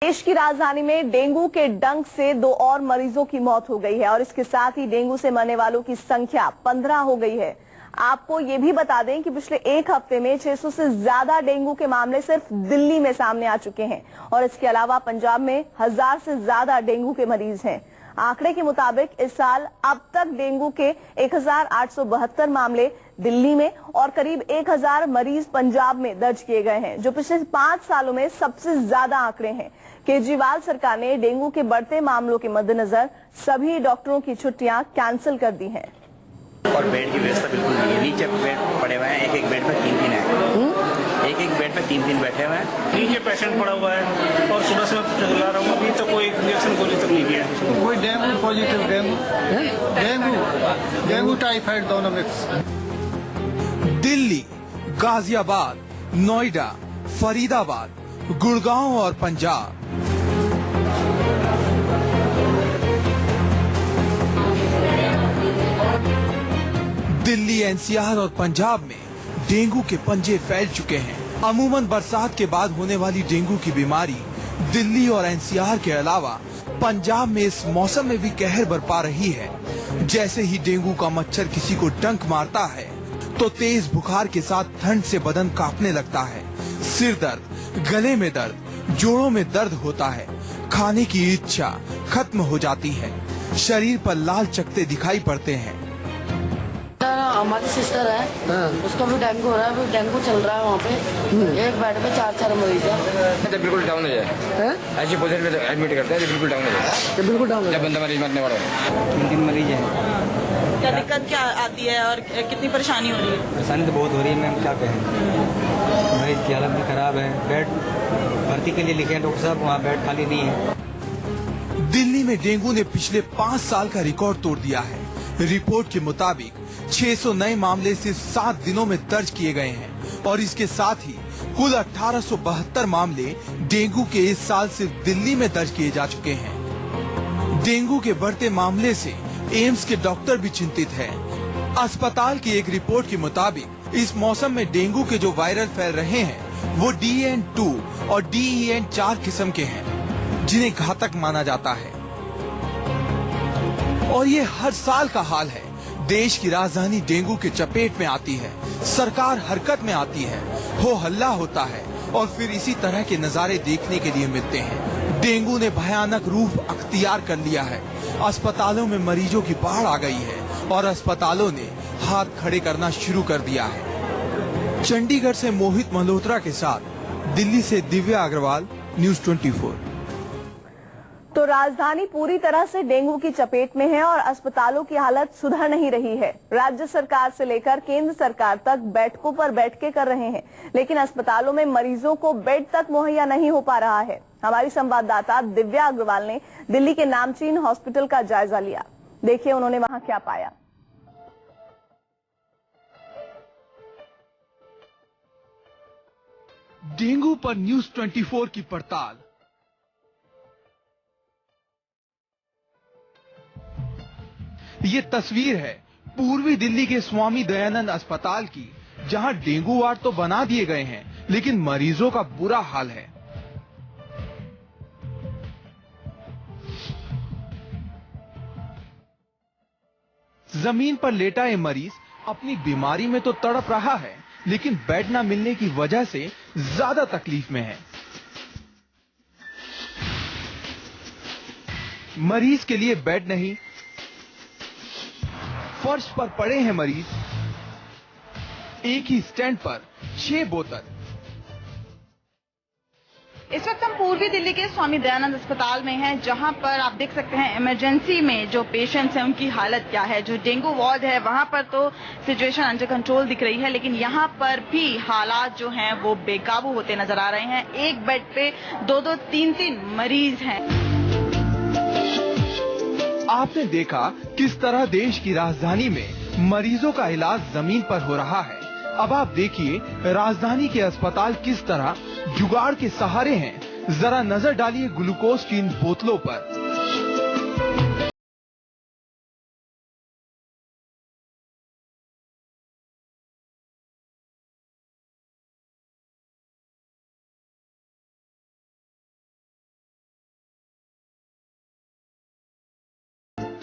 देश की राजधानी में डेंगू के डंक से 2 और मरीजों की मौत हो गई है और इसके साथ ही डेंगू से मरने वालों की संख्या 15 हो गई है। आपको ये भी बता दें कि पिछले एक हफ्ते में 600 से ज्यादा डेंगू के मामले सिर्फ दिल्ली में सामने आ चुके हैं और इसके अलावा पंजाब में 1000 से ज्यादा डेंगू के मरीज हैं। आंकड़े के मुताबिक इस साल अब तक डेंगू के 1872 मामले दिल्ली में और करीब 1000 मरीज पंजाब में दर्ज किए गए हैं, जो पिछले 5 सालों में सबसे ज्यादा आंकड़े हैं। केजरीवाल सरकार ने डेंगू के बढ़ते मामलों के मद्देनजर सभी डॉक्टरों की छुट्टियां कैंसिल कर दी हैं। और बेड की व्यवस्था बिल्कुल नहीं है। नीचे बेड पड़े हुए हैं, एक बेड पर 3 है, एक बेड पर 3 बैठे हुए हैं। नीचे पेशेंट पड़ा हुआ है और सुबह से मैं चला रहा हूँ, अभी तो कोई इंजेक्शन गोली तक नहीं दिया है। कोई डेंगू पॉजिटिव डेंगू टाइफाइड दोनों मिक्स। दिल्ली, गाजियाबाद, नोएडा, फरीदाबाद, गुड़गांव और पंजाब। दिल्ली, एनसीआर और पंजाब में डेंगू के पंजे फैल चुके हैं। अमूमन बरसात के बाद होने वाली डेंगू की बीमारी दिल्ली और एनसीआर के अलावा पंजाब में इस मौसम में भी कहर बरपा रही है। जैसे ही डेंगू का मच्छर किसी को डंक मारता है तो तेज बुखार के साथ ठंड से बदन कांपने लगता है, सिर दर्द, गले में दर्द, जोड़ों में दर्द होता है, खाने की इच्छा खत्म हो जाती है, शरीर पर लाल चकत्ते दिखाई पड़ते हैं। हमारी सिस्टर है, उसको भी डेंगू हो रहा है, अभी डेंगू चल रहा है वहाँ पे। एक बेड पे 4 मरीज है। जब बिल्कुल डाउन हो जाए ऐसी पोजीशन में एडमिट करते हैं, बिल्कुल डाउन हो जाए, बिल्कुल डाउन जब बंदा मरीज मरने वाला हो। 3 मरीज हैं। क्या दिक्कत क्या आती है और कितनी परेशानी हो रही है? परेशानी तो बहुत हो रही है मैम, क्या कहें। मरीज की हालत भी खराब है। बेड भर्ती के लिए लिखे हैं डॉक्टर साहब, वहाँ बेड खाली नहीं है। दिल्ली में डेंगू ने पिछले 5 साल का रिकॉर्ड तोड़ दिया है। रिपोर्ट के मुताबिक 600 नए मामले सिर्फ 7 दिनों में दर्ज किए गए हैं और इसके साथ ही कुल 1872 मामले डेंगू के इस साल सिर्फ दिल्ली में दर्ज किए जा चुके हैं। डेंगू के बढ़ते मामले से एम्स के डॉक्टर भी चिंतित हैं। अस्पताल की एक रिपोर्ट के मुताबिक इस मौसम में डेंगू के जो वायरल फैल रहे हैं वो DEN2 और DEN4 किस्म के हैं, जिन्हें घातक माना जाता है। और ये हर साल का हाल है। देश की राजधानी डेंगू के चपेट में आती है, सरकार हरकत में आती है, हो हल्ला होता है और फिर इसी तरह के नजारे देखने के लिए मिलते हैं। डेंगू ने भयानक रूप अख्तियार कर लिया है। अस्पतालों में मरीजों की बाढ़ आ गई है और अस्पतालों ने हाथ खड़े करना शुरू कर दिया है। चंडीगढ़ से मोहित मल्होत्रा के साथ दिल्ली से दिव्या अग्रवाल, न्यूज़ 24। तो राजधानी पूरी तरह से डेंगू की चपेट में है और अस्पतालों की हालत सुधर नहीं रही है। राज्य सरकार से लेकर केंद्र सरकार तक बैठकों पर बैठकें कर रहे हैं, लेकिन अस्पतालों में मरीजों को बेड तक मुहैया नहीं हो पा रहा है। हमारी संवाददाता दिव्या अग्रवाल ने दिल्ली के नामचीन हॉस्पिटल का जायजा लिया। देखिए उन्होंने वहां क्या पाया। डेंगू पर न्यूज़ 24 की पड़ताल। ये तस्वीर है पूर्वी दिल्ली के स्वामी दयानंद अस्पताल की, जहां डेंगू वार्ड तो बना दिए गए हैं, लेकिन मरीजों का बुरा हाल है। जमीन पर लेटा ये मरीज अपनी बीमारी में तो तड़प रहा है, लेकिन बेड न मिलने की वजह से ज्यादा तकलीफ में है। मरीज के लिए बेड नहीं, फर्श पर पड़े हैं मरीज। एक ही स्टैंड पर 6 बोतल। इस वक्त हम पूर्वी दिल्ली के स्वामी दयानंद अस्पताल में हैं, जहां पर आप देख सकते हैं इमरजेंसी में जो पेशेंट्स हैं उनकी हालत क्या है। जो डेंगू वार्ड है वहां पर तो सिचुएशन अंडर कंट्रोल दिख रही है, लेकिन यहां पर भी हालात जो हैं वो बेकाबू होते नजर आ रहे हैं। एक बेड पे 2-2, 3-3 मरीज हैं। आपने देखा किस तरह देश की राजधानी में मरीजों का इलाज जमीन पर हो रहा है। अब आप देखिए राजधानी के अस्पताल किस तरह जुगाड़ के सहारे हैं। जरा नजर डालिए ग्लूकोज की इन बोतलों पर।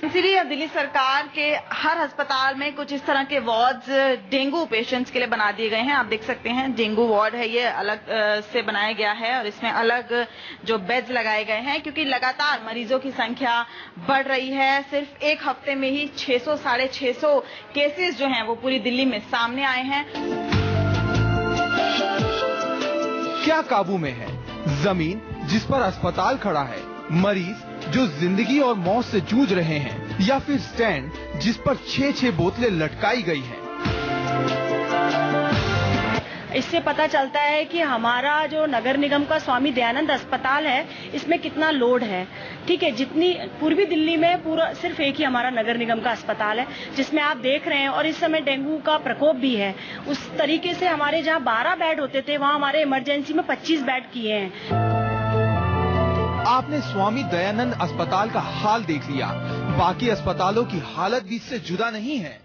इसीलिए दिल्ली सरकार के हर अस्पताल में कुछ इस तरह के वार्ड्स डेंगू पेशेंट्स के लिए बना दिए गए हैं। आप देख सकते हैं डेंगू वार्ड है, ये अलग से बनाया गया है और इसमें अलग जो बेड्स लगाए गए हैं, क्योंकि लगातार मरीजों की संख्या बढ़ रही है। सिर्फ एक हफ्ते में ही 600 साढ़े 600 केसेस जो हैं वो पूरी दिल्ली में सामने आए हैं। क्या काबू में है? जमीन जिस पर अस्पताल खड़ा है, मरीज जो जिंदगी और मौत से जूझ रहे हैं, या फिर स्टैंड जिस पर 6-6 बोतलें लटकाई गई हैं। इससे पता चलता है कि हमारा जो नगर निगम का स्वामी दयानंद अस्पताल है, इसमें कितना लोड है। ठीक है, जितनी पूर्वी दिल्ली में पूरा सिर्फ एक ही हमारा नगर निगम का अस्पताल है जिसमें आप देख रहे हैं, और इस समय डेंगू का प्रकोप भी है। उस तरीके से हमारे जहां 12 बेड होते थे, वहां हमारे इमरजेंसी में 25 बेड किए हैं। आपने स्वामी दयानंद अस्पताल का हाल देख लिया, बाकी अस्पतालों की हालत भी इससे जुदा नहीं है।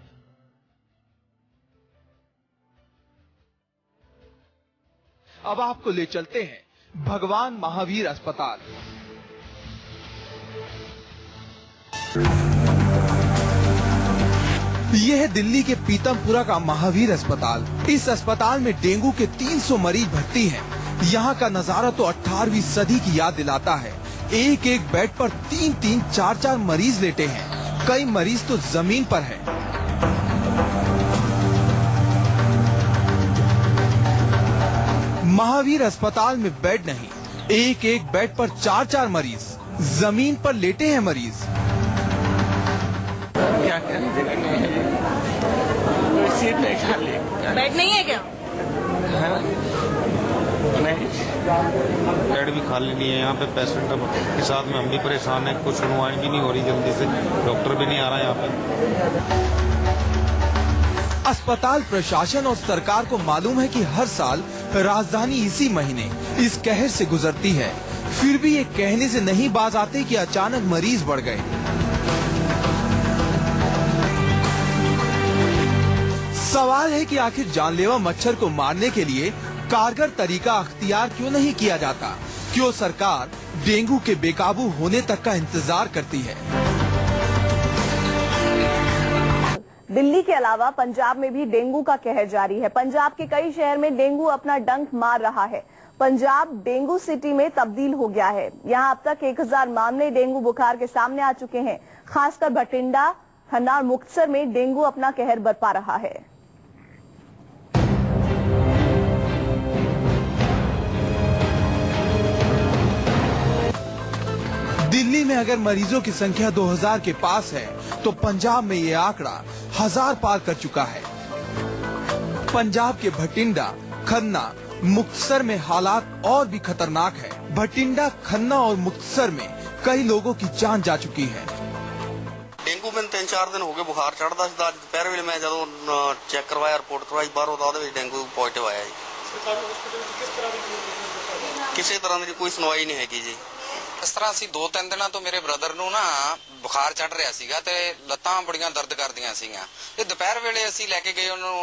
अब आपको ले चलते हैं भगवान महावीर अस्पताल। यह है दिल्ली के पीतमपुरा का महावीर अस्पताल। इस अस्पताल में डेंगू के 300 मरीज भर्ती हैं। यहाँ का नजारा तो 18वीं सदी की याद दिलाता है। एक एक बेड पर 3-3, 4-4 मरीज लेटे हैं। कई मरीज तो जमीन पर हैं। महावीर अस्पताल में बेड नहीं, एक एक बेड पर 4-4 मरीज जमीन पर लेटे हैं। मरीज क्या सीट नहीं खाली, बेड नहीं है क्या? बेड भी खाली नहीं है यहाँ पे। पेशेंट के साथ में हम भी परेशान हैं, कुछ सुनवाई भी नहीं हो रही जल्दी से, डॉक्टर भी नहीं आ रहा यहाँ पे। अस्पताल प्रशासन और सरकार को मालूम है कि हर साल राजधानी इसी महीने इस कहर से गुजरती है, फिर भी ये कहने से नहीं बाज आते कि अचानक मरीज बढ़ गए। सवाल है कि आखिर जानलेवा मच्छर को मारने के लिए कारगर तरीका अख्तियार क्यों नहीं किया जाता? क्यों सरकार डेंगू के बेकाबू होने तक का इंतजार करती है? दिल्ली के अलावा पंजाब में भी डेंगू का कहर जारी है। पंजाब के कई शहर में डेंगू अपना डंक मार रहा है। पंजाब डेंगू सिटी में तब्दील हो गया है। यहाँ अब तक 1000 मामले डेंगू बुखार के सामने आ चुके हैं। खासकर भटिंडा, खन्ना और मुक्तसर में डेंगू अपना कहर बरपा रहा है। दिल्ली में अगर मरीजों की संख्या 2000 के पास है, तो पंजाब में ये आंकड़ा 1000 पार कर चुका है। पंजाब के भटिंडा, खन्ना, मुक्तसर में हालात और भी खतरनाक है। भटिंडा, खन्ना और मुक्तसर में कई लोगों की जान जा चुकी है। डेंगू में 3-4 दिन हो गए बुखार चढ़ता ਸੀ। ਅੱਜ ਦੁਪਹਿਰ ਵੇਲੇ ਮੈਂ ਜਦੋਂ ਚੈੱਕ ਕਰਵਾਇਆ, ਰਿਪੋਰਟ ਕਰਵਾਈ ਬਾਹਰੋਂ, ਤਾਂ ਉਹਦੇ ਵਿੱਚ ਡੇਂਗੂ ਪੋਜ਼ਿਟਿਵ ਆਇਆ ਜੀ। ਕਿਸੇ ਤਰ੍ਹਾਂ ਦੀ ਕੋਈ ਸੁਣਵਾਈ ਨਹੀਂ ਹੈਗੀ ਜੀ। ਇਸ ਤਰ੍ਹਾਂ ਅਸੀਂ 2-3 ਦਿਨਾਂ ਤੋਂ ਮੇਰੇ ਬ੍ਰਦਰ ਨੂੰ ਨਾ ਬੁਖਾਰ ਚੜ ਰਿਹਾ ਸੀਗਾ ਤੇ ਲੱਤਾਂ ਬੜੀਆਂ ਦਰਦ ਕਰਦੀਆਂ ਸੀਗੀਆਂ। ਤੇ ਦੁਪਹਿਰ ਵੇਲੇ ਅਸੀਂ ਲੈ ਕੇ ਗਏ, ਉਹਨੂੰ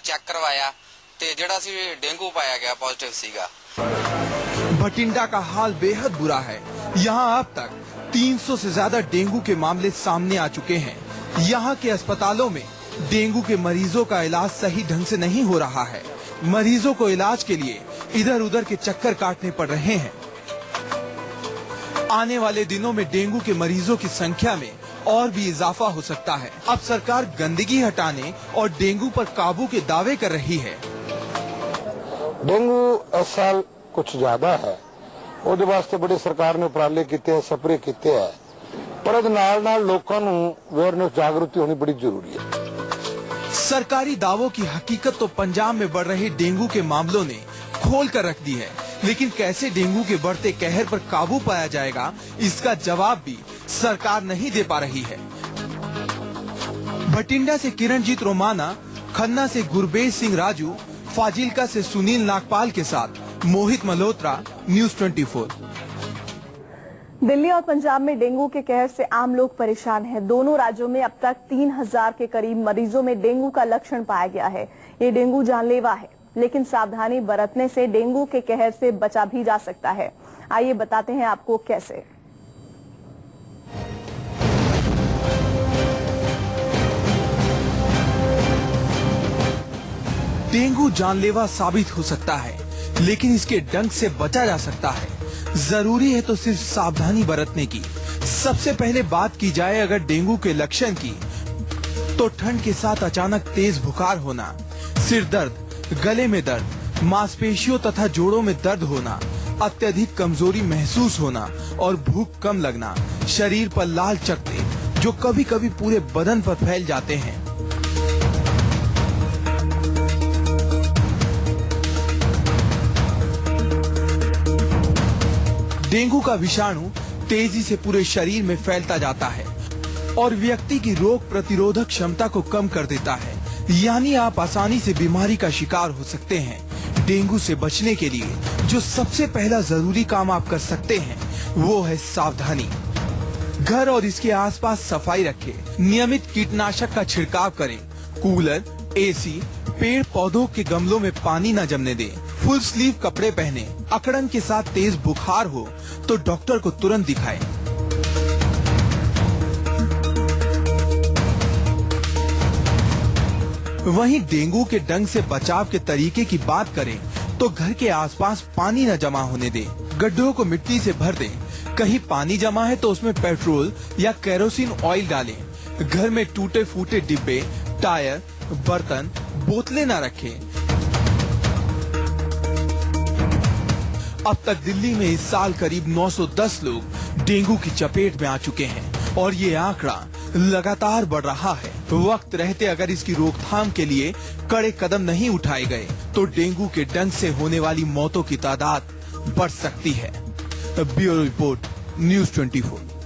ਚੈੱਕ ਕਰਵਾਇਆ ਤੇ ਜਿਹੜਾ ਸੀ ਡੇਂਗੂ ਪਾਇਆ ਗਿਆ, पॉजिटिव ਸੀਗਾ। भटिंडा का हाल बेहद बुरा है। यहाँ अब तक 300 से ज्यादा डेंगू के मामले सामने आ चुके हैं। यहाँ के अस्पतालों में डेंगू के मरीजों का इलाज सही ढंग से नहीं हो रहा है। मरीजों को इलाज के लिए इधर उधर के चक्कर काटने पड़ रहे हैं। आने वाले दिनों में डेंगू के मरीजों की संख्या में और भी इजाफा हो सकता है। अब सरकार गंदगी हटाने और डेंगू पर काबू के दावे कर रही है। डेंगू इस साल कुछ ज्यादा है, ਉਹਦੇ ਵਾਸਤੇ ਬੜੇ ਸਰਕਾਰ ਨੇ ਉਪਰਾਲੇ ਕੀਤੇ ਹੈ, ਸਪਰੇ ਕੀਤੇ ਹੈ, ਪਰ ਇਹਦੇ ਨਾਲ ਲੋਕਾਂ ਨੂੰ ਅਵੇਅਰਨੈਸ ਜਾਗਰੂਕਤੀ होनी बड़ी जरूरी है। सरकारी दावों की हकीकत तो पंजाब में बढ़ रहे डेंगू के मामलों ने खोल कर रख दी है, लेकिन कैसे डेंगू के बढ़ते कहर पर काबू पाया जाएगा, इसका जवाब भी सरकार नहीं दे पा रही है। भटिंडा से किरणजीत रोमाना, खन्ना से गुरबेज सिंह राजू, फाजिल्का से सुनील नागपाल के साथ मोहित मल्होत्रा, न्यूज़ 24। दिल्ली और पंजाब में डेंगू के कहर से आम लोग परेशान हैं। दोनों राज्यों में अब तक 3000 के करीब मरीजों में डेंगू का लक्षण पाया गया है। ये डेंगू जानलेवा है, लेकिन सावधानी बरतने से डेंगू के कहर से बचा भी जा सकता है। आइए बताते हैं आपको कैसे। डेंगू जानलेवा साबित हो सकता है, लेकिन इसके डंक से बचा जा सकता है। जरूरी है तो सिर्फ सावधानी बरतने की। सबसे पहले बात की जाए अगर डेंगू के लक्षण की, तो ठंड के साथ अचानक तेज बुखार होना, सिर दर्द, गले में दर्द, मांसपेशियों तथा जोड़ों में दर्द होना, अत्यधिक कमजोरी महसूस होना और भूख कम लगना, शरीर पर लाल चकत्ते जो कभी कभी पूरे बदन पर फैल जाते हैं। डेंगू का विषाणु तेजी से पूरे शरीर में फैलता जाता है और व्यक्ति की रोग प्रतिरोधक क्षमता को कम कर देता है, यानी आप आसानी से बीमारी का शिकार हो सकते हैं। डेंगू से बचने के लिए जो सबसे पहला जरूरी काम आप कर सकते हैं वो है सावधानी। घर और इसके आसपास सफाई रखें, नियमित कीटनाशक का छिड़काव करें, कूलर, एसी, पेड़ पौधों के गमलों में पानी न जमने दें, फुल स्लीव कपड़े पहने, अकड़न के साथ तेज बुखार हो तो डॉक्टर को तुरंत दिखाएं। वहीं डेंगू के डंक से बचाव के तरीके की बात करें तो घर के आसपास पानी न जमा होने दें, गड्ढों को मिट्टी से भर दें, कहीं पानी जमा है तो उसमें पेट्रोल या केरोसिन ऑयल डालें, घर में टूटे फूटे डिब्बे, टायर, बर्तन, बोतलें न रखें। अब तक दिल्ली में इस साल करीब 910 लोग डेंगू की चपेट में आ चुके हैं और ये आंकड़ा लगातार बढ़ रहा है। वक्त रहते अगर इसकी रोकथाम के लिए कड़े कदम नहीं उठाए गए तो डेंगू के डंक से होने वाली मौतों की तादाद बढ़ सकती है। Bureau report, news 24।